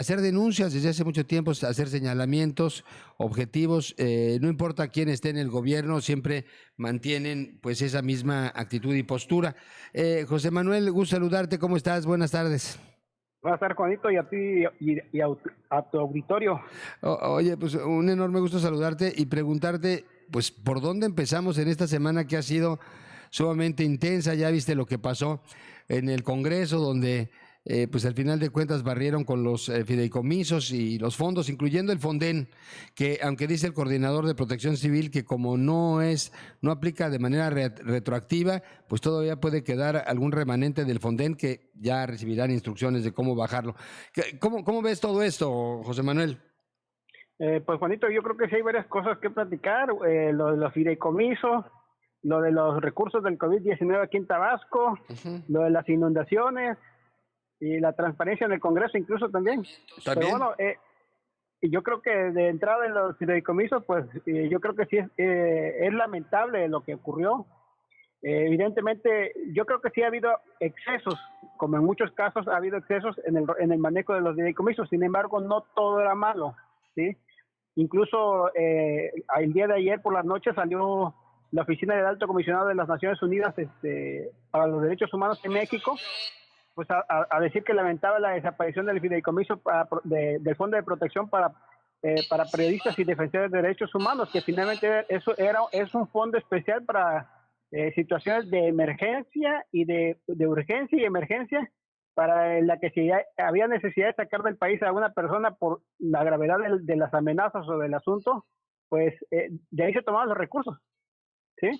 hacer denuncias desde hace mucho tiempo, hacer señalamientos objetivos, no importa quién esté en el gobierno, siempre mantienen pues esa misma actitud y postura. José Manuel, gusto saludarte, ¿cómo estás? Buenas tardes. Va a estar Juanito y a ti a tu auditorio. Oye, pues un enorme gusto saludarte y preguntarte, pues, ¿por dónde empezamos en esta semana que ha sido sumamente intensa? Ya viste lo que pasó en el Congreso, donde, pues, al final de cuentas barrieron con los fideicomisos y los fondos, incluyendo el Fonden, que aunque dice el coordinador de Protección Civil que como no aplica de manera retroactiva, pues todavía puede quedar algún remanente del Fonden que ya recibirán instrucciones de cómo bajarlo. ¿Cómo ves todo esto, José Manuel? Pues Juanito, yo creo que sí hay varias cosas que platicar. Lo de los fideicomisos, lo de los recursos del COVID-19 aquí en Tabasco, Ujú. lo de las inundaciones y la transparencia en el Congreso incluso también. Pero También. bueno, yo creo que de entrada en los fideicomisos, pues yo creo que sí es lamentable lo que ocurrió. Evidentemente, yo creo que sí ha habido excesos, como en muchos casos ha habido excesos en el manejo de los fideicomisos. Sin embargo, no todo era malo, ¿sí? Incluso el día de ayer por la noche salió la Oficina del Alto Comisionado de las Naciones Unidas para los Derechos Humanos en México, pues a decir que lamentaba la desaparición del fideicomiso del Fondo de Protección para periodistas y defensores de derechos humanos, que finalmente es un fondo especial para situaciones de emergencia y de urgencia y emergencia, para la que si había necesidad de sacar del país a una persona por la gravedad de las amenazas o del asunto, pues de ahí se tomaban los recursos, ¿sí?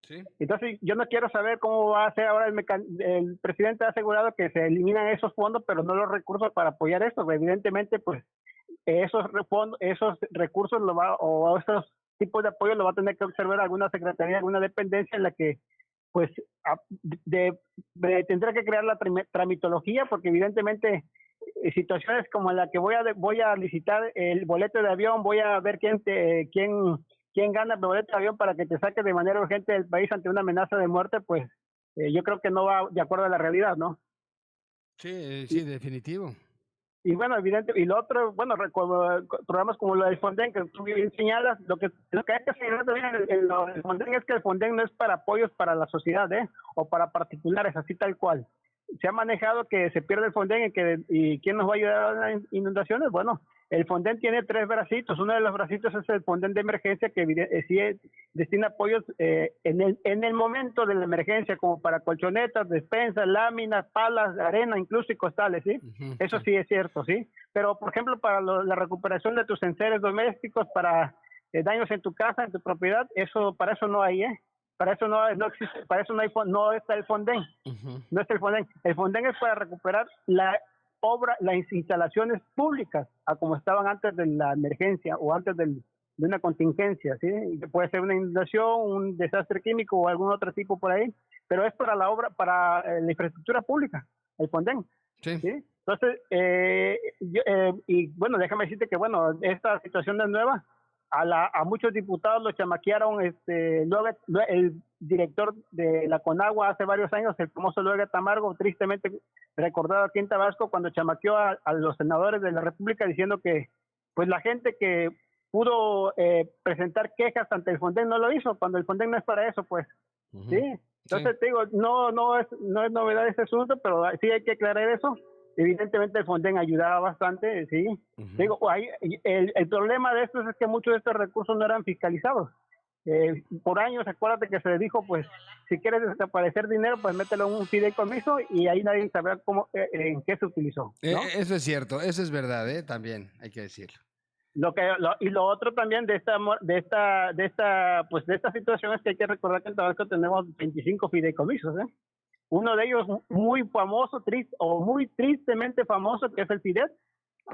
Sí. Entonces, yo no quiero saber cómo va a ser ahora el presidente ha asegurado que se eliminan esos fondos, pero no los recursos para apoyar esto. Evidentemente, pues esos recursos o esos tipos de apoyo lo va a tener que observar alguna secretaría, alguna dependencia en la que pues tendrá que crear la tramitología, porque evidentemente situaciones como en la que voy a licitar el boleto de avión, voy a ver quién gana el boleto de avión para que te saque de manera urgente del país ante una amenaza de muerte, pues yo creo que no va de acuerdo a la realidad, ¿no? Sí, Y, sí, definitivo. y bueno, evidente, y lo otro, bueno, programas como lo del Fonden, que tú bien señalas, lo que hay que señalar también el Fonden es que el Fonden no es para apoyos para la sociedad, o para particulares, así tal cual. Se ha manejado que se pierde el Fonden y quién nos va a ayudar a las inundaciones. Bueno, el Fonden tiene tres bracitos. Uno de los bracitos es el Fonden de emergencia, que sí destina apoyos en el momento de la emergencia, como para colchonetas, despensas, láminas, palas, arena, incluso y costales, ¿sí? Ujú, Eso sí. sí es cierto, ¿sí? Pero, por ejemplo, para la recuperación de tus enseres domésticos, para daños en tu casa, en tu propiedad, para eso no hay, ¿eh? Para eso no existe, para eso no está el Fonden. Ujú. No está el Fonden. El Fonden es para recuperar las instalaciones públicas a como estaban antes de la emergencia o antes de una contingencia, ¿sí? Puede ser una inundación, un desastre químico o algún otro tipo por ahí, pero es para para la infraestructura pública, el Fonden, Sí. ¿sí? Entonces, y bueno, déjame decirte que, bueno, esta situación no es nueva. A muchos diputados lo chamaquearon, luego el director de la Conagua hace varios años, el famoso Luega Tamargo, tristemente recordado aquí en Tabasco, cuando chamaqueó a los senadores de la República diciendo que pues la gente que pudo presentar quejas ante el Fonden no lo hizo, cuando el Fonden no es para eso, pues, ¿sí? Ujú, sí. Entonces te digo, no es novedad este asunto, pero sí hay que aclarar eso. Evidentemente el Fonden ayudaba bastante, sí. Te Ujú. digo, el problema de esto es que muchos de estos recursos no eran fiscalizados. Por años, acuérdate que se dijo, pues, si quieres desaparecer dinero, pues mételo en un fideicomiso y ahí nadie sabrá en qué se utilizó, ¿no? Eso es cierto, eso es verdad, también hay que decirlo. Y lo otro también de esta situación es que hay que recordar que en Tabasco tenemos 25 fideicomisos, ¿eh? Uno de ellos muy famoso, o muy tristemente famoso, que es el FIDET,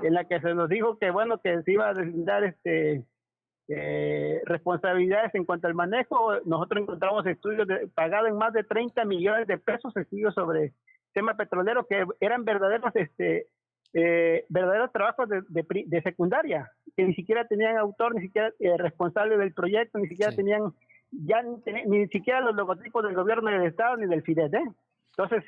en la que se nos dijo que, bueno, que se iba a deslindar responsabilidades en cuanto al manejo. Nosotros encontramos estudios pagados en más de 30 millones de pesos, estudios sobre tema petrolero, que eran verdaderos trabajos de secundaria, que ni siquiera tenían autor, ni siquiera responsable del proyecto, ni siquiera Sí. tenían, ni siquiera los logotipos del gobierno del Estado ni del FIDET, ¿eh? Entonces,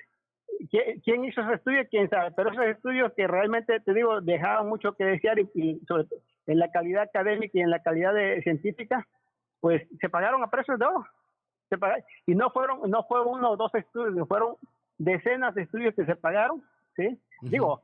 ¿quién hizo ese estudio? ¿Quién sabe? Pero esos estudios que realmente, te digo, dejaban mucho que desear y sobre todo en la calidad académica y en la calidad científica, pues se pagaron a precios de oro. Y no fue uno o dos estudios, fueron decenas de estudios que se pagaron, ¿sí? Digo,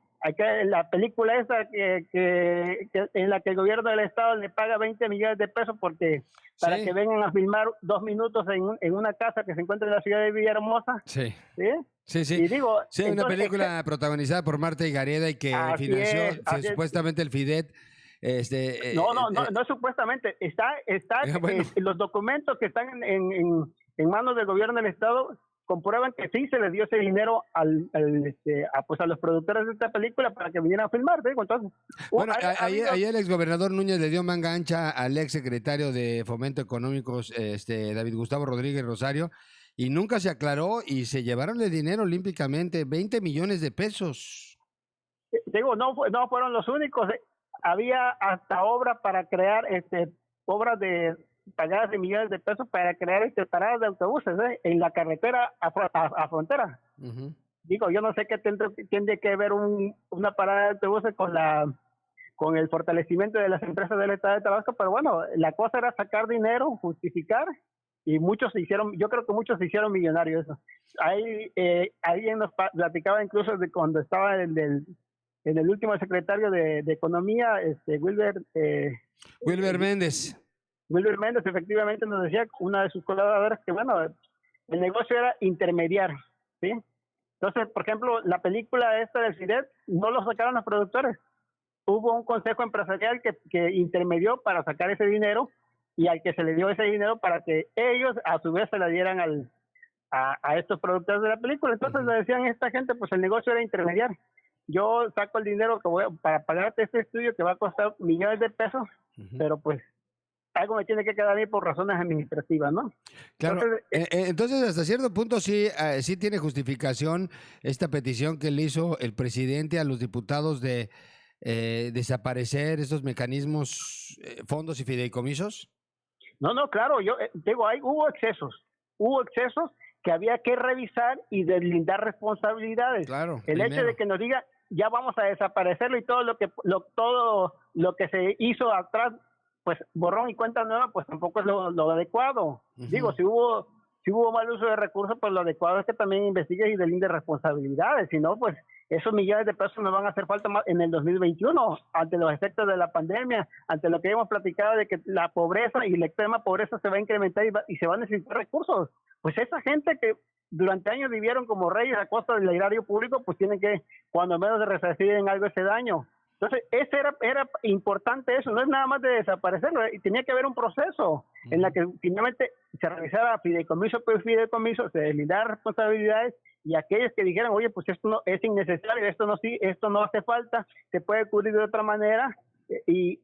la película esa en la que el gobierno del estado le paga 20 millones de pesos para que vengan a filmar 2 minutos en una casa que se encuentra en la ciudad de Villahermosa. Sí. ¿Sí? Sí, sí. Y digo, sí, una película protagonizada por Marta Higareda y que financió supuestamente el FIDET. No supuestamente. Bueno. Los documentos que están en manos del gobierno del estado comprueban que sí se les dio ese dinero a los productores de esta película para que vinieran a filmar. ¿Sí? Entonces, bueno, ayer el exgobernador Núñez le dio manga ancha al ex secretario de Fomento Económicos, David Gustavo Rodríguez Rosario, y nunca se aclaró y se llevaron el dinero olímpicamente, 20 millones de pesos. Digo, no fueron los únicos. Había hasta obra para crear obras de pagadas de millones de pesos para crear paradas de autobuses en la carretera a frontera. Digo, yo no sé qué tiene que ver una parada de autobuses con el fortalecimiento de las empresas del estado de Tabasco, pero bueno, la cosa era sacar dinero, justificar, y yo creo que muchos se hicieron millonarios. Alguien nos platicaba incluso de cuando estaba en el último secretario de Economía, Wilber Méndez. Wilber Méndez efectivamente nos decía, una de sus colaboradoras, que bueno, el negocio era intermediar, ¿sí? Entonces, por ejemplo, la película esta del FIDET no lo sacaron los productores. Hubo un consejo empresarial que intermedió para sacar ese dinero, y al que se le dio ese dinero para que ellos a su vez se la dieran a estos productores de la película. Entonces le decían a esta gente, pues el negocio era intermediar. Yo saco el dinero para pagarte este estudio que va a costar millones de pesos, pero pues algo me tiene que quedar ahí por razones administrativas, ¿no? Claro. Entonces hasta cierto punto sí tiene justificación esta petición que le hizo el presidente a los diputados de desaparecer estos mecanismos, fondos y fideicomisos. No, claro, yo digo, hubo excesos que había que revisar y deslindar responsabilidades. Claro. El hecho de que nos diga, ya vamos a desaparecerlo y todo lo que se hizo atrás, pues borrón y cuenta nueva, pues tampoco es lo adecuado. Digo, si hubo mal uso de recursos, pues lo adecuado es que también investigue y delinde responsabilidades, si no, pues esos millones de pesos nos van a hacer falta más en el 2021, ante los efectos de la pandemia, ante lo que hemos platicado de que la pobreza y la extrema pobreza se va a incrementar y se van a necesitar recursos. Pues esa gente que durante años vivieron como reyes a costa del erario público, pues tienen que, cuando menos, resarcir en algo ese daño. Entonces, era importante eso, no es nada más de desaparecerlo, y tenía que haber un proceso en la que finalmente se revisara fideicomiso por fideicomiso, se deslindaran responsabilidades, y aquellos que dijeran, oye, pues esto no es innecesario, esto no hace falta, se puede cubrir de otra manera, y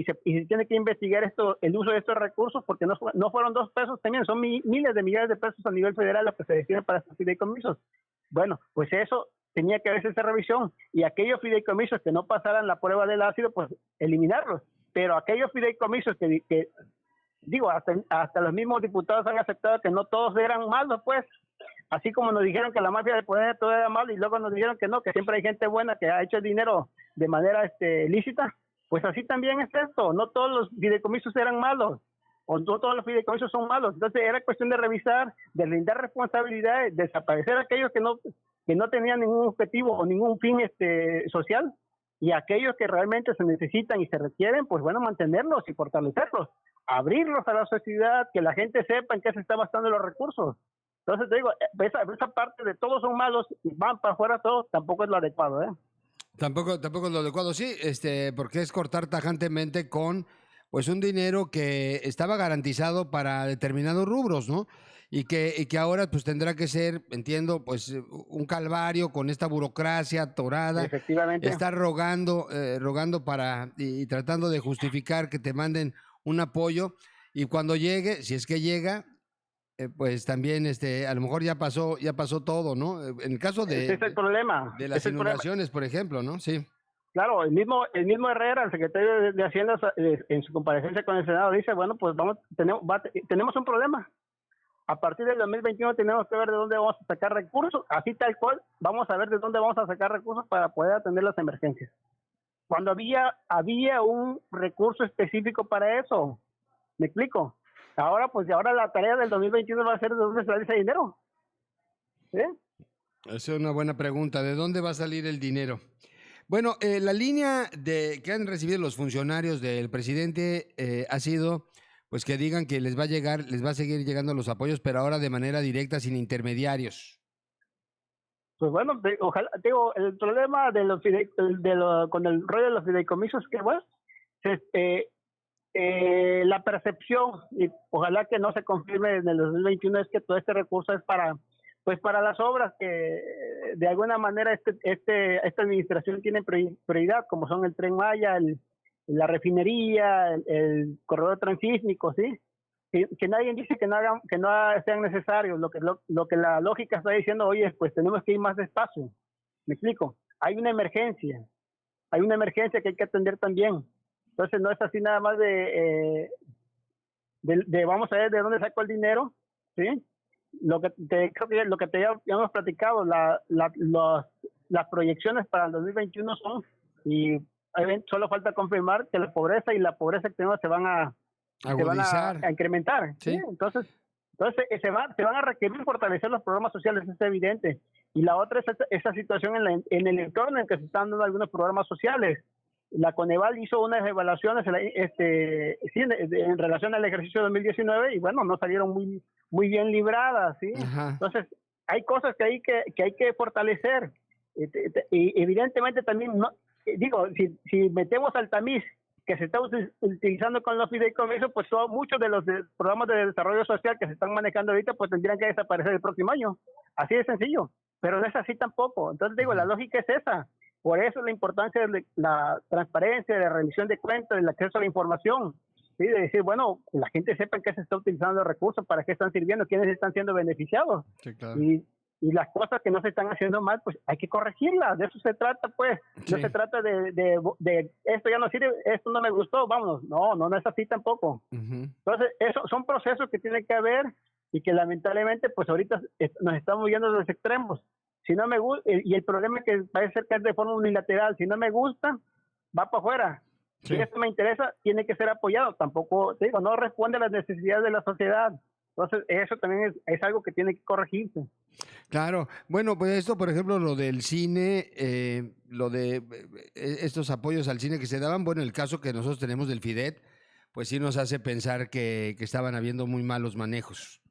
se tiene que investigar el uso de estos recursos, porque no fueron 2 pesos también, son miles de millones de pesos a nivel federal lo que se destina para estos fideicomisos. Bueno, pues eso tenía que hacerse esa revisión, y aquellos fideicomisos que no pasaran la prueba del ácido, pues eliminarlos, pero aquellos fideicomisos que digo, hasta los mismos diputados han aceptado que no todos eran malos, pues, así como nos dijeron que la mafia del poder todo era malo, y luego nos dijeron que no, que siempre hay gente buena que ha hecho el dinero de manera lícita, pues así también es esto, no todos los fideicomisos eran malos, o no todos los fideicomisos son malos. Entonces era cuestión de revisar, de brindar responsabilidades, desaparecer aquellos que no tenían ningún objetivo o ningún fin social, y aquellos que realmente se necesitan y se requieren, pues bueno, mantenerlos y fortalecerlos, abrirlos a la sociedad, que la gente sepa en qué se están gastando los recursos. Entonces te digo, esa parte de todos son malos y van para afuera todos, tampoco es lo adecuado, ¿eh? Tampoco es lo adecuado, sí, porque es cortar tajantemente con pues un dinero que estaba garantizado para determinados rubros, ¿no? Y que ahora pues tendrá que ser, entiendo, pues un calvario con esta burocracia atorada. Efectivamente. Estar rogando y tratando de justificar que te manden un apoyo, y cuando llegue, si es que llega, pues también a lo mejor ya pasó todo, ¿no? En el caso Ese es el problema. de las inundaciones, por ejemplo, ¿no? Sí. Claro, el mismo Herrera, el secretario de Hacienda, en su comparecencia con el Senado, dice, bueno, pues tenemos un problema. a partir del 2021 tenemos que ver de dónde vamos a sacar recursos, así tal cual, vamos a ver de dónde vamos a sacar recursos para poder atender las emergencias. Cuando había un recurso específico para eso, ¿me explico? Ahora la tarea del 2021 va a ser de dónde sale ese dinero. ¿Sí? Esa es una buena pregunta. ¿De dónde va a salir el dinero? Bueno, la línea que han recibido los funcionarios del presidente ha sido, pues que digan que les va a llegar, les va a seguir llegando los apoyos, pero ahora de manera directa, sin intermediarios. Pues bueno, ojalá, digo, el problema de con el rollo de los fideicomisos, que bueno, la percepción, y ojalá que no se confirme en el 2021, es que todo este recurso es para las obras que de alguna manera esta administración tiene prioridad, como son el Tren Maya, la refinería, el corredor transísmico, ¿sí? Que nadie dice que no sean necesarios. Lo que la lógica está diciendo, oye, pues tenemos que ir más despacio. ¿Me explico? Hay una emergencia que hay que atender también. Entonces no es así nada más de vamos a ver de dónde saco el dinero, ¿sí? Creo que ya hemos platicado, las proyecciones para el 2021 son, y solo falta confirmar que la pobreza extrema se van a incrementar. Sí. ¿Sí? Entonces se van a requerir fortalecer los programas sociales, es evidente. Y la otra es esa situación en el entorno en que se están dando algunos programas sociales. La Coneval hizo unas evaluaciones en relación al ejercicio 2019 y bueno, no salieron muy bien libradas, ¿sí? Ajá. Entonces, hay cosas que hay que fortalecer. Y evidentemente también, si metemos al tamiz que se está utilizando con los fideicomisos, pues muchos de los programas de desarrollo social que se están manejando ahorita, pues tendrían que desaparecer el próximo año. Así de sencillo, pero no es así tampoco. Entonces digo, la lógica es esa. Por eso la importancia de la transparencia, de la rendición de cuentas, del acceso a la información, ¿sí? De decir, bueno, la gente sepa en qué se está utilizando los recursos, para qué están sirviendo, quiénes están siendo beneficiados. Sí, claro. Y las cosas que no se están haciendo mal, pues hay que corregirlas. De eso se trata, pues. Sí. No se trata de esto ya no sirve, esto no me gustó, vámonos. No es así tampoco. Entonces, esos son procesos que tiene que haber y que lamentablemente, pues ahorita nos estamos yendo a los extremos. Si no me gusta, y el problema es que parece ser que es de forma unilateral, si no me gusta, va para afuera. Sí. Si esto me interesa, tiene que ser apoyado. Tampoco, digo, no responde a las necesidades de la sociedad. Entonces, eso también es algo que tiene que corregirse. Claro. Bueno, pues esto, por ejemplo, lo del cine, lo de estos apoyos al cine que se daban, bueno, el caso que nosotros tenemos del FIDET, pues sí nos hace pensar que estaban habiendo muy malos manejos.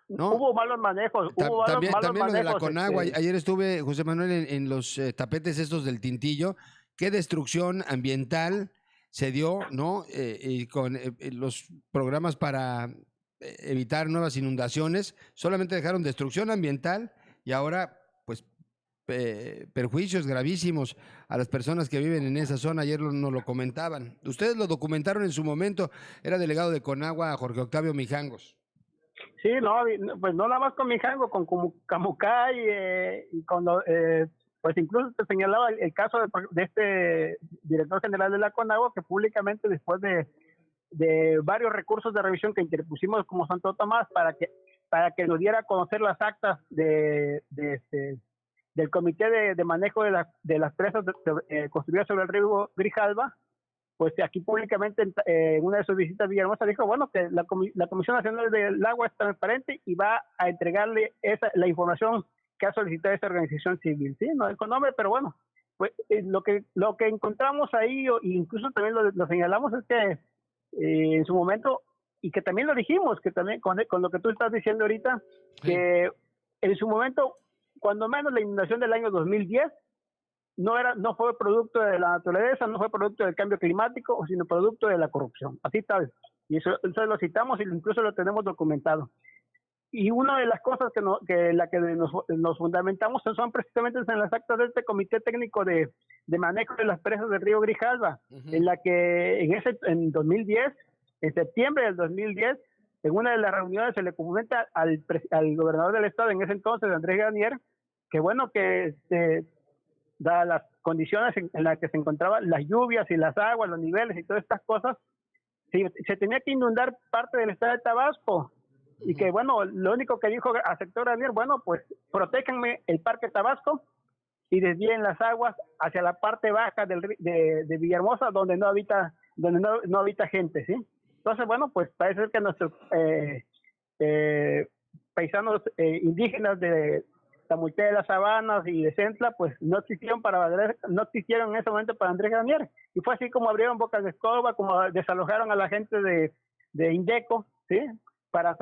¿No? Hubo malos manejos. También manejos, lo de la Conagua. Ayer estuve, José Manuel, en los tapetes estos del Tintillo. Qué destrucción ambiental se dio, ¿no? Y con los programas para evitar nuevas inundaciones, solamente dejaron destrucción ambiental y ahora, pues, perjuicios gravísimos a las personas que viven en esa zona. Ayer nos lo comentaban. Ustedes lo documentaron en su momento. Era delegado de Conagua, Jorge Octavio Mijangos. Sí, no, pues no nada más con Mijango, con Camucay y con pues incluso te señalaba el caso de este director general de la Conagua, que públicamente, después de varios recursos de revisión que interpusimos como Santo Tomás para que nos diera a conocer las actas del comité de manejo de las presas construidas sobre el río Grijalva, pues aquí públicamente en una de sus visitas a Villahermosa dijo, bueno, que la Comisión Nacional del Agua es transparente y va a entregarle la información que ha solicitado esa organización civil. Sí, no dijo nombre, pero bueno, pues lo que encontramos ahí, incluso también lo señalamos, es que en su momento, y que también lo dijimos, que también con lo que tú estás diciendo ahorita, sí, que en su momento, cuando menos la inundación del año 2010, no fue producto de la naturaleza, no fue producto del cambio climático, sino producto de la corrupción. Así tal. Y eso lo citamos y incluso lo tenemos documentado. Y una de las cosas que nos fundamentamos son precisamente en las actas de este Comité Técnico de Manejo de las Presas del Río Grijalva, en la que en 2010, en septiembre del 2010, en una de las reuniones se le comenta al gobernador del estado en ese entonces, Andrés Garnier, que bueno, que dadas las condiciones en las que se encontraban las lluvias y las aguas, los niveles y todas estas cosas, se tenía que inundar parte del estado de Tabasco. y que bueno, lo único que dijo, aceptó Granier, bueno, pues protéjanme el Parque Tabasco y desvíen las aguas hacia la parte baja de Villahermosa, donde no habita gente, ¿sí? Entonces, bueno, pues parece ser que nuestros paisanos indígenas de Tamuité de las Sabanas y de Centla, pues no existieron en ese momento para Andrés Granier, y fue así como abrieron bocas de escoba, como desalojaron a la gente de Indeco, ¿sí? Para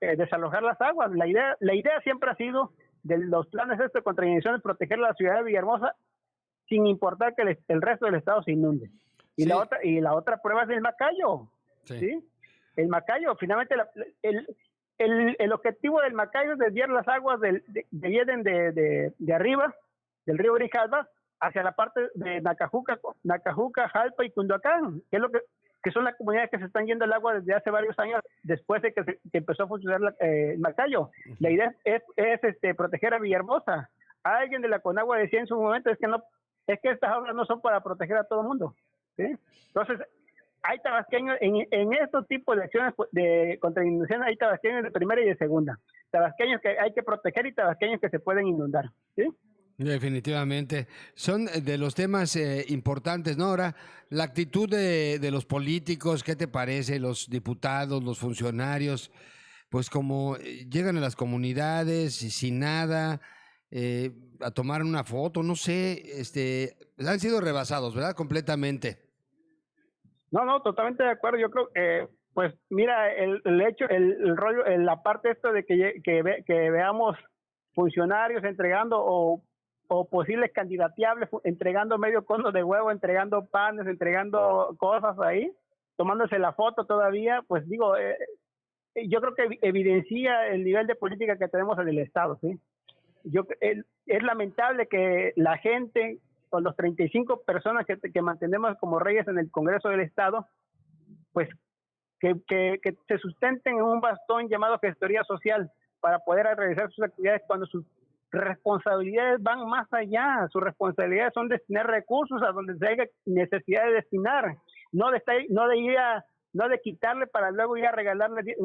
desalojar las aguas. La idea siempre ha sido de los planes contra inundaciones, proteger la ciudad de Villahermosa sin importar que el resto del estado se inunde. Sí. Y la otra prueba es el Macayo, Sí. ¿sí? El Macayo, finalmente el objetivo del Macayo es desviar las aguas de arriba, del río Grijalva, hacia la parte de Nacajuca, Jalpa y Cunduacán, que son las comunidades que se están yendo el agua desde hace varios años después de que empezó a funcionar el Macayo. La idea es proteger a Villahermosa. Alguien de la Conagua decía en su momento es que estas aguas no son para proteger a todo el mundo, ¿sí? Entonces, hay tabasqueños en estos tipos de acciones de contra inundaciones, hay tabasqueños de primera y de segunda, tabasqueños que hay que proteger y tabasqueños que se pueden inundar, ¿sí? Definitivamente. Son de los temas importantes, ¿no? Ahora, la actitud de los políticos, ¿qué te parece? Los diputados, los funcionarios, pues como llegan a las comunidades y sin nada, a tomar una foto, no sé, han sido rebasados, ¿verdad? Completamente. No, totalmente de acuerdo. Yo creo, pues mira, el hecho, el rollo, la parte esto de que veamos funcionarios entregando o posibles candidateables, entregando medio cono de huevo, entregando panes, entregando cosas ahí, tomándose la foto todavía, pues digo, yo creo que evidencia el nivel de política que tenemos en el Estado, ¿sí? Es lamentable que la gente, con los 35 personas que mantenemos como reyes en el Congreso del Estado, pues que se sustenten en un bastón llamado gestoría social para poder realizar sus actividades cuando sus responsabilidades van más allá. Sus responsabilidades son destinar recursos a donde se haya necesidad de destinar, no de quitarle para luego ir a regalarle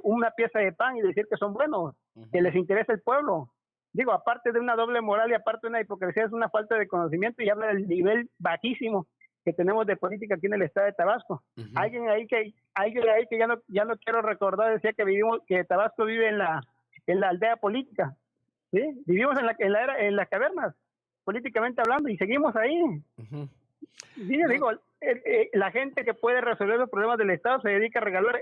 una pieza de pan y decir que son buenos, que les interesa el pueblo. Digo, aparte de una doble moral y aparte de una hipocresía, es una falta de conocimiento y habla del nivel bajísimo que tenemos de política aquí en el estado de Tabasco. Alguien ahí que ya no quiero recordar decía que Tabasco vive en la aldea política, ¿sí? Vivimos en las cavernas, políticamente hablando, y seguimos ahí. Sí, no. Digo, la gente que puede resolver los problemas del estado se dedica a regalar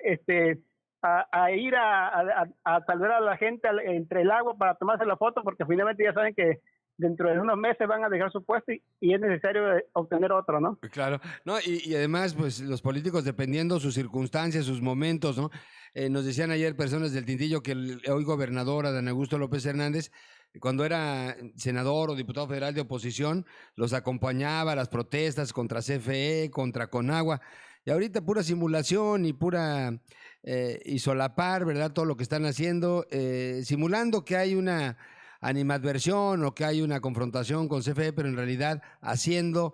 a ir a salvar a la gente entre el agua para tomarse la foto, porque finalmente ya saben que dentro de unos meses van a dejar su puesto y es necesario obtener otro, ¿no? Claro, no, y además, pues los políticos, dependiendo sus circunstancias, sus momentos, ¿no? Nos decían ayer personas del Tintillo que el hoy gobernador Adán Augusto López Hernández, cuando era senador o diputado federal de oposición, los acompañaba a las protestas contra CFE, contra Conagua, y ahorita pura simulación y pura y solapar, ¿verdad? Todo lo que están haciendo, simulando que hay una animadversión o que hay una confrontación con CFE, pero en realidad haciendo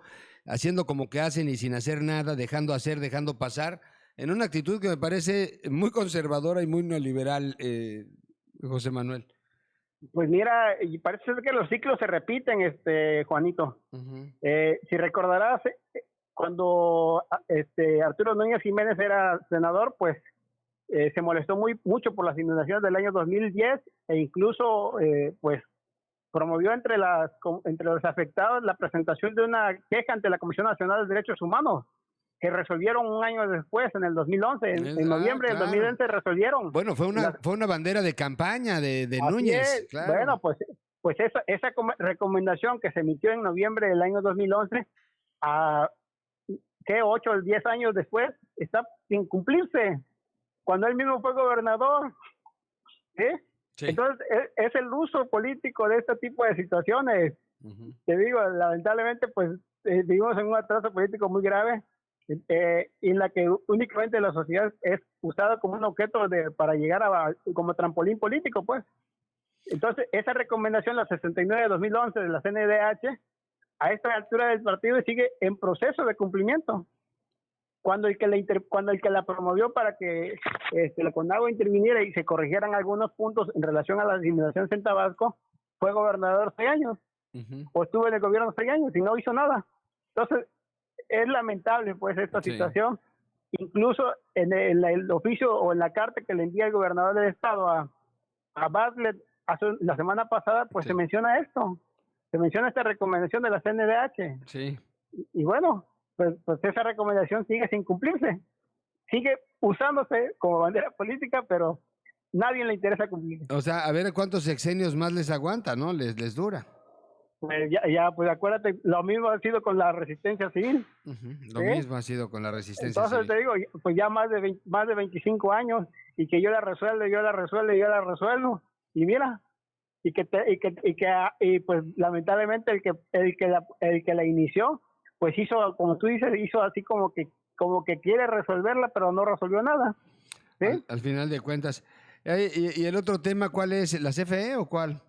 como que hacen y sin hacer nada, dejando hacer, dejando pasar, en una actitud que me parece muy conservadora y muy neoliberal, José Manuel. Pues mira, y parece ser que los ciclos se repiten, Juanito. Si recordarás, cuando Arturo Núñez Jiménez era senador, pues se molestó mucho por las inundaciones del año 2010 e incluso pues promovió entre los afectados la presentación de una queja ante la Comisión Nacional de Derechos Humanos, que resolvieron un año después, en el 2011, en noviembre del 2011 resolvieron. Bueno, fue una bandera de campaña de Núñez. Claro. Bueno, pues esa recomendación que se emitió en noviembre del año 2011, ¿qué? 8 o 10 años después, está sin cumplirse, cuando él mismo fue gobernador. Sí. Entonces, es el uso político de este tipo de situaciones. Te digo, lamentablemente, pues vivimos en un atraso político muy grave, en la que únicamente la sociedad es usada como un objeto para llegar como trampolín político, pues. Entonces, esa recomendación, la 69 de 2011 de la CNDH, a esta altura del partido sigue en proceso de cumplimiento. cuando el que la promovió para que la CONAGUA interviniera y se corrigieran algunos puntos en relación a las disminuciones en Tabasco, fue gobernador 6 años, o estuvo en el gobierno 6 años y no hizo nada. Entonces, es lamentable pues esta situación. Incluso en el oficio o en la carta que le envía el gobernador del estado a Bartlett la semana pasada, pues se menciona esto, se menciona esta recomendación de la CNDH. Sí. Y bueno, pues esa recomendación sigue sin cumplirse, sigue usándose como bandera política, pero nadie le interesa cumplir. O sea, a ver cuántos sexenios más les aguanta, ¿no? Les dura. Pues pues acuérdate, lo mismo ha sido con la resistencia civil. Lo mismo ha sido con la resistencia Entonces civil. te digo, pues ya más de 25 años y que yo la resuelvo y mira, y pues lamentablemente el que la inició, pues hizo, como tú dices, hizo así como que quiere resolverla, pero no resolvió nada. ¿Sí? Al final de cuentas. ¿Y el otro tema cuál es? ¿La CFE o cuál?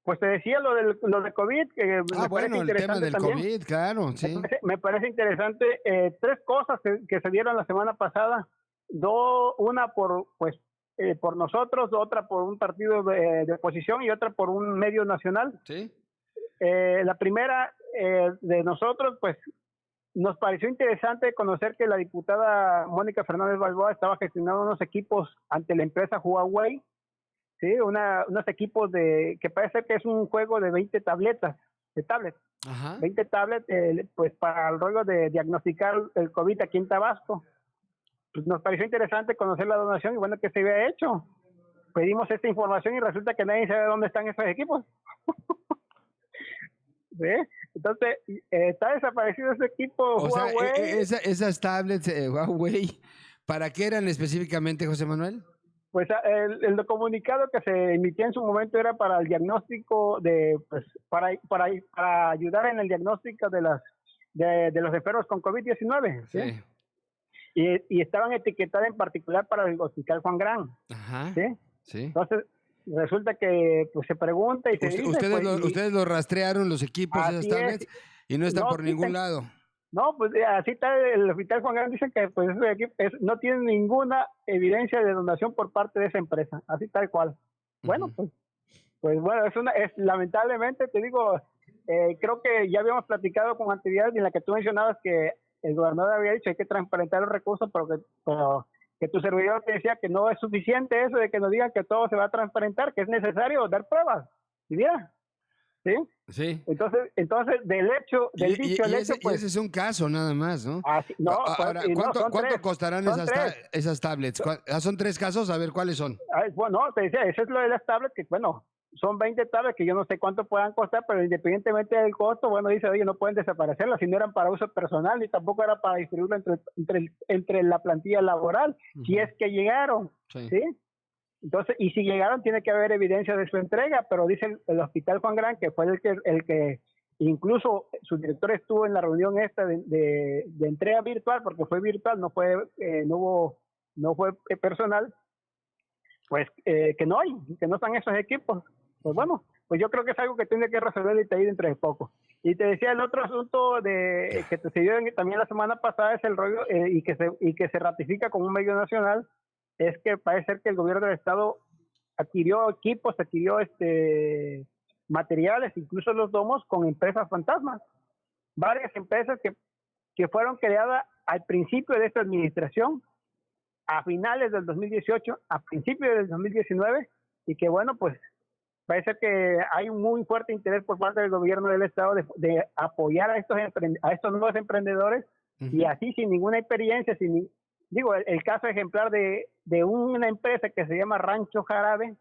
Pues te decía lo de COVID, que me bueno, el tema del también. COVID, claro, sí. Me parece interesante. 3 cosas que se dieron la semana pasada. Una por nosotros, otra por un partido de oposición y otra por un medio nacional. Sí. La primera de nosotros, pues nos pareció interesante conocer que la diputada Mónica Fernández Balboa estaba gestionando unos equipos ante la empresa Huawei. Sí, unos equipos que parece que es un juego de 20 tabletas, de tablets. Ajá. 20 tablets, pues para el rollo de diagnosticar el COVID aquí en Tabasco. Pues nos pareció interesante conocer la donación y bueno, que se había hecho. Pedimos esta información y resulta que nadie sabe dónde están esos equipos. ¿Sí? Entonces, está desaparecido ese equipo Huawei. Esas tablets Huawei, ¿para qué eran específicamente, José Manuel? Pues el comunicado que se emitió en su momento era para el diagnóstico para ayudar en el diagnóstico de los enfermos con COVID-19. ¿sí? Sí. Y estaban etaquetadas en particular para el Hospital Juan Gran. Ajá. ¿sí? Sí. Entonces, resulta que pues se pregunta y se dice... Ustedes lo rastrearon, los equipos, esas tablets, y no están por ningún lado. No, pues así está el Hospital Juan Gran, dicen que pues no tienen ninguna evidencia de donación por parte de esa empresa, así tal cual. Bueno, pues bueno, lamentablemente, te digo, creo que ya habíamos platicado con anterioridad en la que tú mencionabas que el gobernador había dicho hay que transparentar los recursos, pero que tu servidor te decía que no es suficiente eso de que nos digan que todo se va a transparentar, que es necesario dar pruebas. ¿Y mira? ¿Sí? Sí. Entonces del dicho al hecho, pues... ese es un caso nada más, ¿no? Ahora, ¿cuánto costarán esas tablets? ¿Son 3 casos? A ver, ¿cuáles son? Bueno, te decía, eso es lo de las tablets, que bueno, son 20 tablets que yo no sé cuánto puedan costar, pero independientemente del costo, bueno, dice, oye, no pueden desaparecerlas, si no eran para uso personal, ni tampoco era para distribuirlo entre la plantilla laboral, si es que llegaron, ¿sí? Entonces, y si llegaron, tiene que haber evidencia de su entrega, pero dice el Hospital Juan Gran, que fue el que incluso su director estuvo en la reunión esta de entrega virtual, porque fue virtual, no fue personal, pues que no están esos equipos. Pues bueno, pues yo creo que es algo que tiene que resolver el TI dentro de poco. Y te decía, el otro asunto que te dio también la semana pasada es el rollo y que se ratifica como un medio nacional, es que parece ser que el gobierno del estado adquirió equipos, materiales, incluso los domos, con empresas fantasmas. Varias empresas que fueron creadas al principio de esta administración, a finales del 2018, a principios del 2019, y que bueno, pues parece que hay un muy fuerte interés por parte del gobierno del estado de apoyar a estos nuevos emprendedores, y así sin ninguna experiencia, el caso ejemplar de una empresa que se llama Rancho Jarabe,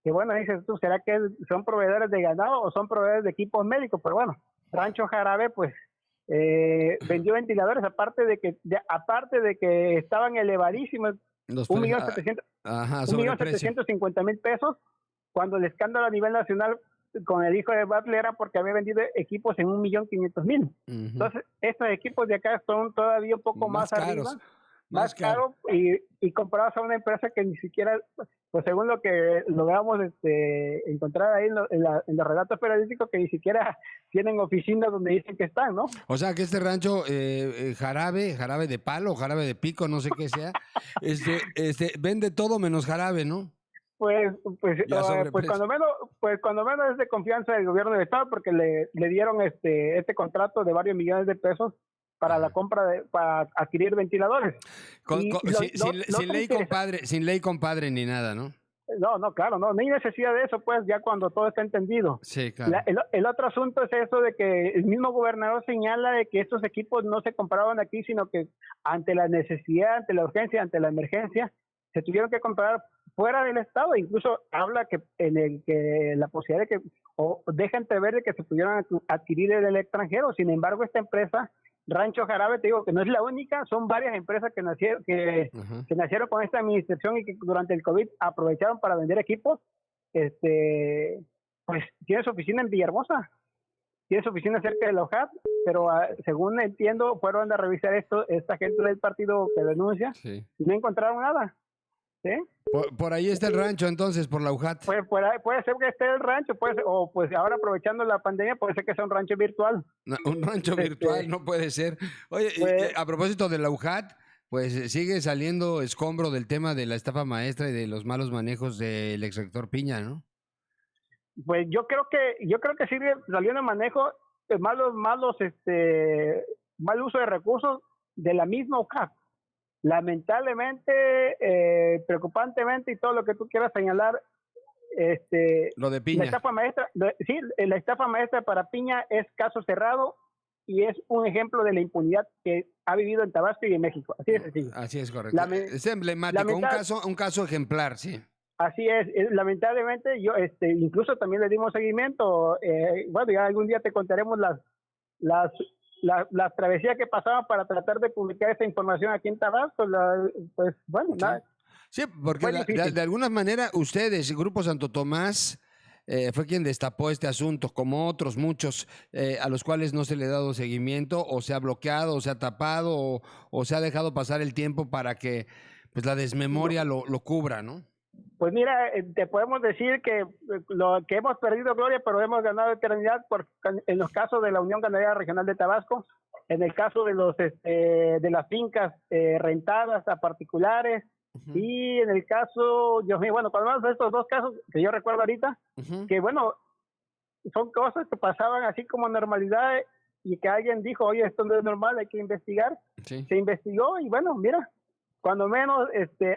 que bueno, dices tú, ¿será que son proveedores de ganado o son proveedores de equipos médicos? Pero bueno, Rancho Jarabe pues vendió ventiladores, aparte de que estaban elevadísimos, 1.750.000 pesos, cuando el escándalo a nivel nacional con el hijo de Butler era porque había vendido equipos en 1.500.000. Entonces, estos equipos de acá son todavía un poco más caros. arriba. más caro y comprados a una empresa que ni siquiera, pues según lo que logramos encontrar ahí en los relatos periodísticos, que ni siquiera tienen oficinas donde dicen que están, ¿no? O sea que este rancho, jarabe de palo, jarabe de pico, no sé qué sea, vende todo menos jarabe, ¿no? Pues, Ya pues cuando menos es de confianza del gobierno del estado, porque le dieron este contrato de varios millones de pesos para la compra para adquirir ventiladores. Sin ley, compadre, ni nada, ¿no? No, claro, no hay necesidad de eso, pues, ya cuando todo está entendido. Sí, claro. El otro asunto es eso de que el mismo gobernador señala de que estos equipos no se compraban aquí, sino que ante la necesidad, ante la urgencia, ante la emergencia, se tuvieron que comprar fuera del estado. Incluso habla que la posibilidad de que, o deja entrever de que se pudieran adquirir en el extranjero. Sin embargo, esta empresa Rancho Jarabe, te digo que no es la única, son varias empresas que nacieron con esta administración y que durante el COVID aprovecharon para vender equipos. Pues tiene su oficina en Villahermosa, tiene su oficina cerca de la OJAT, pero según entiendo, fueron a revisar esta gente del partido que denuncia, y no encontraron nada. ¿Sí? Por ahí está el rancho, entonces, por la UJAT. Puede ser que esté el rancho, o pues ahora aprovechando la pandemia, puede ser que sea un rancho virtual. No, un rancho virtual, no puede ser. Oye, a propósito de la UJAT, pues sigue saliendo escombro del tema de la estafa maestra y de los malos manejos del exrector Piña, ¿no? Pues yo creo que sigue saliendo manejo, mal uso de recursos de la misma UJAT. Lamentablemente, preocupantemente, y todo lo que tú quieras señalar, lo de Piña. La estafa maestra para Piña es caso cerrado y es un ejemplo de la impunidad que ha vivido en Tabasco y en México. Así de sencillo. Así es correcto. Es emblemático, un caso ejemplar, sí. Así es. Lamentablemente, yo incluso también le dimos seguimiento. Bueno, ya algún día te contaremos las travesías que pasaban para tratar de publicar esta información aquí en Tabasco. Pues bueno, sí. Nada. Sí, porque de alguna manera ustedes, Grupo Santo Tomás, fue quien destapó este asunto, como otros muchos a los cuales no se le ha dado seguimiento, o se ha bloqueado, o se ha tapado, o se ha dejado pasar el tiempo para que pues la desmemoria lo cubra, ¿no? Pues mira, te podemos decir que hemos perdido gloria, pero hemos ganado eternidad en los casos de la Unión Ganadera Regional de Tabasco, en el caso de las fincas rentadas a particulares, y en el caso, Dios mío, bueno, cuando vamos a estos dos casos que yo recuerdo ahorita, que bueno, son cosas que pasaban así como normalidad y que alguien dijo, oye, esto no es normal, hay que investigar. Sí. Se investigó y bueno, mira, cuando menos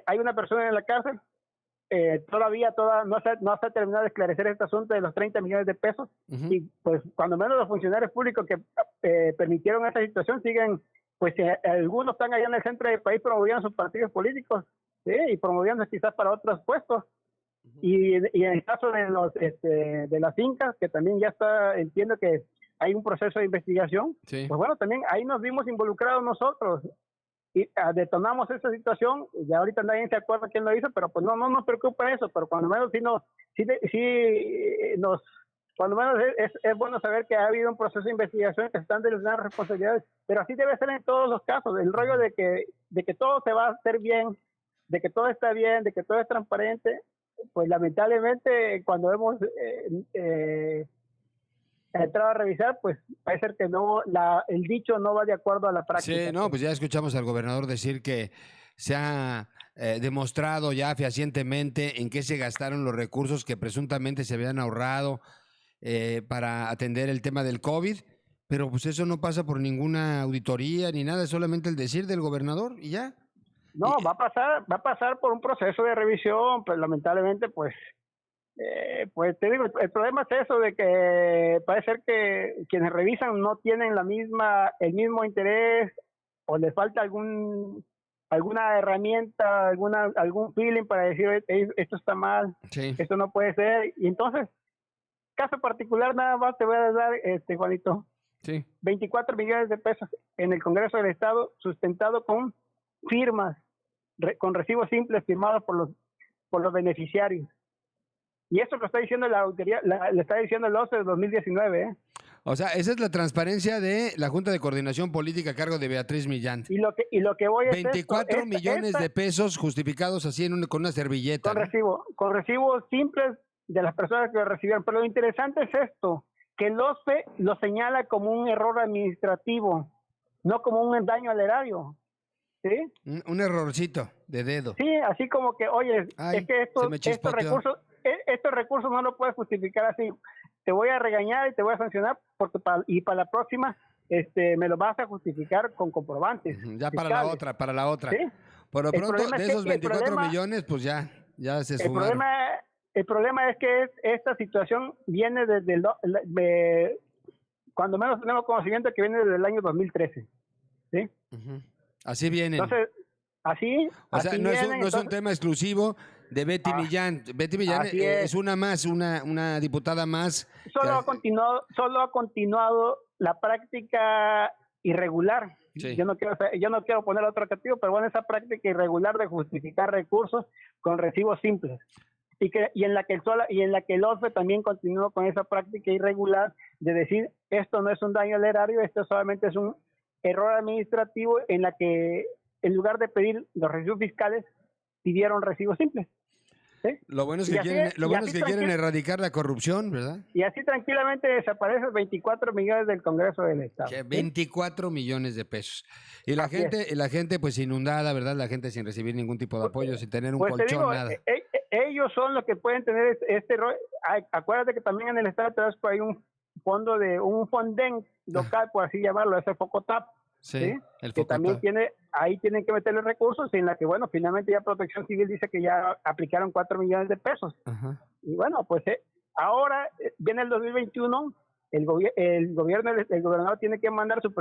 hay una persona en la cárcel. Todavía no se ha terminado de esclarecer este asunto de los 30 millones de pesos, y pues cuando menos los funcionarios públicos que permitieron esta situación siguen, pues algunos están allá en el centro del país promoviendo sus partidos políticos, ¿sí? Y promoviendo quizás para otros puestos. Y en el caso de las fincas, que también ya entiendo que hay un proceso de investigación, sí. Pues bueno, también ahí nos vimos involucrados nosotros. Y detonamos esa situación. Ya ahorita nadie se acuerda quién lo hizo, pero pues no nos preocupa eso, pero cuando menos cuando menos es bueno saber que ha habido un proceso de investigación, que se están deliberando responsabilidades, pero así debe ser en todos los casos. El rollo de que todo se va a hacer bien, de que todo está bien, de que todo es transparente, pues lamentablemente cuando hemos entrado a revisar, pues parece ser que el dicho no va de acuerdo a la práctica. Sí, no, pues ya escuchamos al gobernador decir que se ha demostrado ya fehacientemente en qué se gastaron los recursos que presuntamente se habían ahorrado para atender el tema del COVID, pero pues eso no pasa por ninguna auditoría ni nada, es solamente el decir del gobernador y ya. No, va a pasar por un proceso de revisión, pues lamentablemente, pues te digo, el problema es eso, de que parece ser que quienes revisan no tienen el mismo interés, o les falta alguna herramienta, algún feeling para decir, esto está mal, sí. Esto no puede ser. Y entonces, caso particular, nada más te voy a dar, Juanito, sí. 24 millones de pesos en el Congreso del Estado, sustentado con firmas, con recibos simples firmados por los beneficiarios. Y eso lo está diciendo la auditoría, le está diciendo el OCE de 2019, ¿eh? O sea, esa es la transparencia de la Junta de Coordinación Política a cargo de Beatriz Millán. Y lo que voy a 24 millones de pesos justificados así con una servilleta. Con recibos simples de las personas que lo recibieron. Pero lo interesante es esto, que el OSPE lo señala como un error administrativo, no como un daño al erario. ¿Sí? Un errorcito de dedo. Sí, así como que, oye, es que estos recursos no lo puedes justificar así. Te voy a regañar y te voy a sancionar porque para la próxima me lo vas a justificar con comprobantes. Ya fiscales. para la otra. ¿Sí? Por lo pronto, de esos 24 millones, pues ya se sumaron. El problema es que esta situación viene desde cuando menos tenemos conocimiento que viene desde el año 2013. ¿Sí? Así vienen. Entonces, o sea, no es un tema exclusivo de Betty Millán. Betty Millán es una diputada más. Solo ha continuado la práctica irregular. Sí. Yo no quiero poner otro adjetivo, pero bueno, esa práctica irregular de justificar recursos con recibos simples. Y en la que el OSPE también continuó con esa práctica irregular de decir esto no es un daño al erario, esto solamente es un error administrativo en la que en lugar de pedir los recibos fiscales pidieron recibos simples. ¿Sí? Lo bueno es que quieren erradicar la corrupción, ¿verdad? Y así tranquilamente desaparecen 24 millones del Congreso del Estado. 24 millones de pesos. Y la gente pues inundada, ¿verdad? La gente sin recibir ningún tipo de apoyo, sin tener un colchón, nada. Ellos son los que pueden tener este rol. Acuérdate que también en el Estado de Tabasco hay un fondo un fondén local, por así llamarlo, ese Focotap. Sí, el que también tienen que meterle recursos en la que, bueno, finalmente ya Protección Civil dice que ya aplicaron 4 millones de pesos. Ajá. Y bueno, pues ahora viene el 2021, el gobernador tiene que mandar su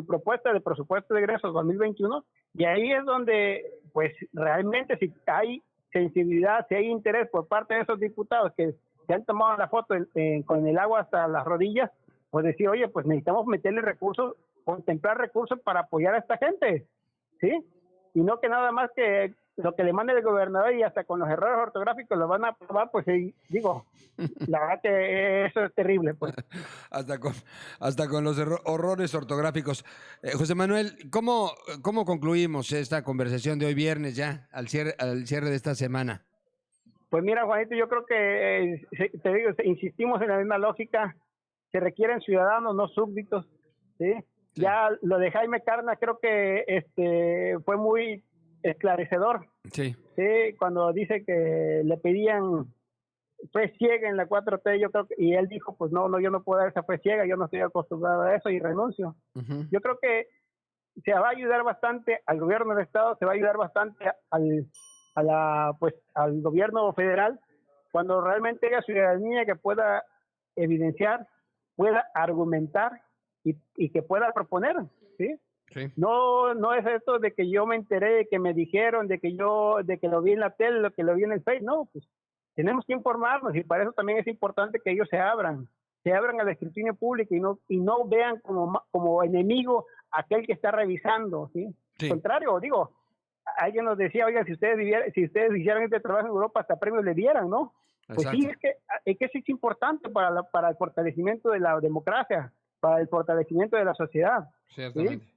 propuesta de presupuesto de egresos 2021, y ahí es donde, pues, realmente si hay sensibilidad, si hay interés por parte de esos diputados que se han tomado la foto con el agua hasta las rodillas, pues decir, oye, pues necesitamos meterle recursos, contemplar recursos para apoyar a esta gente, ¿sí? Y no que nada más que lo que le mande el gobernador y hasta con los errores ortográficos lo van a aprobar, pues digo, la verdad que eso es terrible, pues. hasta con los horrores ortográficos. José Manuel, ¿cómo concluimos esta conversación de hoy viernes ya, al cierre de esta semana? Pues mira, Juanito, yo creo que, te digo, insistimos en la misma lógica, se requieren ciudadanos, no súbditos, ¿sí? Sí. Ya lo de Jaime Carna creo que fue muy esclarecedor. Sí. Sí, cuando dice que le pedían fe ciega en la 4T, yo creo y él dijo, pues no, yo no puedo dar esa fe ciega, yo no estoy acostumbrado a eso y renuncio. Yo creo que se va a ayudar bastante al gobierno del Estado, se va a ayudar bastante al gobierno federal, cuando realmente haya ciudadanía que pueda evidenciar, pueda argumentar y que pueda proponer, ¿sí? Sí. No es esto de que yo me enteré, que me dijeron, de que lo vi en la tele, de que lo vi en el Facebook, no, pues tenemos que informarnos y para eso también es importante que ellos se abran al escrutinio público y no vean como enemigo aquel que está revisando, ¿sí? Sí. Al contrario, digo, alguien nos decía, oigan, si ustedes hicieran este trabajo en Europa, hasta premios le dieran, ¿no? Pues sí, es que eso es importante para el fortalecimiento de la democracia, para el fortalecimiento de la sociedad. Ciertamente. ¿Sí?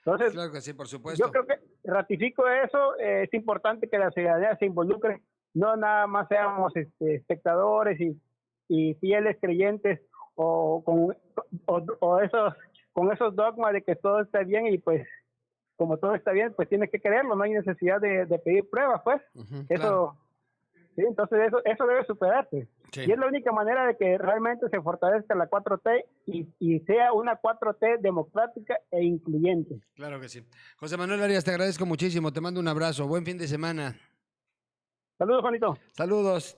Entonces, claro que sí, por supuesto. Yo creo que ratifico eso, es importante que la ciudadanía se involucre, no nada más seamos espectadores y fieles creyentes con esos dogmas de que todo está bien y pues como todo está bien, pues tienes que creerlo, no hay necesidad de pedir pruebas, pues. Eso, claro. Sí, entonces eso debe superarse. Sí. Y es la única manera de que realmente se fortalezca la 4T y sea una 4T democrática e incluyente. Claro que sí. José Manuel Arias, te agradezco muchísimo, te mando un abrazo, buen fin de semana. Saludos, Juanito. Saludos.